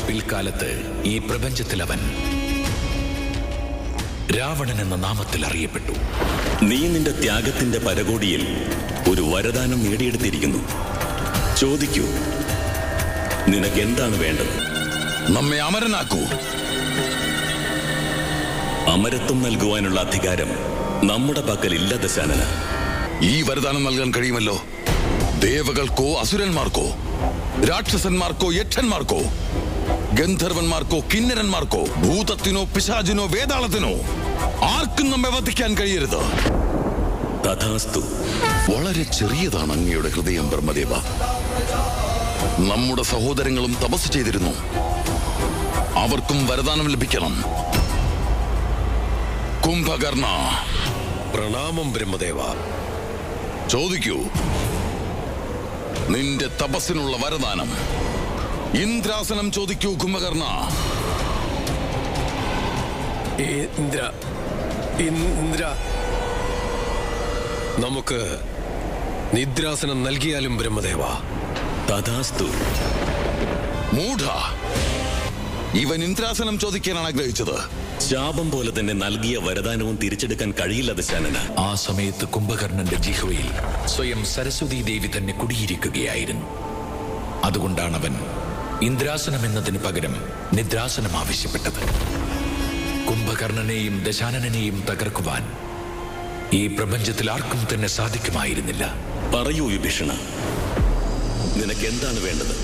പിൽക്കാലത്ത് ഈ പ്രപഞ്ചത്തിൽ അവൻ രാവണൻ എന്ന നാമത്തിൽ അറിയപ്പെട്ടു. നീ നിന്റെ ത്യാഗത്തിന്റെ പരകോടിയിൽ ഒരു വരദാനം നേടിയെടുത്തിരിക്കുന്നു. ചോദിക്കൂ, നിനക്ക് എന്താണ് വേണ്ടത്? നമ്മെ അമരനാക്കൂ. അമരത്വം നൽകുവാനുള്ള അധികാരം നമ്മുടെ പക്കലില്ല ദശാനന. ഈ വരദാനം നൽകാൻ കഴിയുമല്ലോ. ദേവകൾക്കോ അസുരന്മാർക്കോ, രാക്ഷസന്മാർക്കോ യക്ഷന്മാർക്കോ, ഗന്ധർവന്മാർക്കോ കിന്നരന്മാർക്കോ, ഭൂതത്തിനോ പിശാചിനോ വേതാളത്തിനോ ആർക്കും നമ്മെ വധിക്കാൻ കഴിയരുത്. തഥാസ്തു. വളരെ ചെറിയതാണ് അങ്ങയുടെ ഹൃദയം ബ്രഹ്മദേവ. നമ്മുടെ സഹോദരങ്ങളും തപസ് ചെയ്തിരുന്നു. അവർക്കും വരദാനം ലഭിക്കണം. കുംഭകർണ. പ്രണാമം ബ്രഹ്മദേവ. ചോദിക്കൂ, നിന്റെ തപസ്സിനുള്ള വരദാനം. ഇന്ദ്രാസനം ചോദിക്കൂ കുംഭകർണ. ഇന്ദ്ര, നമുക്ക് നിദ്രാസനം നൽകിയാലും ബ്രഹ്മദേവ. തഥാസ്തു. മൂഢ, ഇവൻ ഇന്ദ്രാസനം ചോദിക്കാനാണ് ആഗ്രഹിച്ചത്. ശാപം പോലെ തന്നെ നൽകിയ വരദാനവും തിരിച്ചെടുക്കാൻ കഴിയില്ല ദശാനന. ആ സമയത്ത് കുംഭകർണന്റെ ജിഹ്വയിൽ സ്വയം സരസ്വതി ദേവി തന്നെ കുടിയിരിക്കുകയായിരുന്നു. അതുകൊണ്ടാണ് അവൻ ഇന്ദ്രാസനം എന്നതിന് പകരം നിദ്രാസനം ആവശ്യപ്പെട്ടത്. കുംഭകർണനെയും ദശാനനെയും തകർക്കുവാൻ ഈ പ്രപഞ്ചത്തിൽ ആർക്കും തന്നെ സാധിക്കുമായിരുന്നില്ല. പറയൂ വിഭീഷണ, നിനക്ക് എന്താണ് വേണ്ടത്?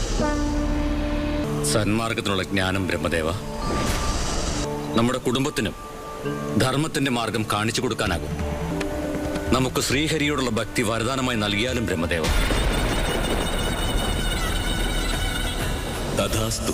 സന്മാർഗത്തിനുള്ള ജ്ഞാനം ബ്രഹ്മദേവ. നമ്മുടെ കുടുംബത്തിനും ധർമ്മത്തിന്റെ മാർഗം കാണിച്ചു കൊടുക്കാനാകും. നമുക്ക് ശ്രീഹരിയോടുള്ള ഭക്തി വരദാനമായി നൽകിയാലും ബ്രഹ്മദേവ. തഥാസ്തു.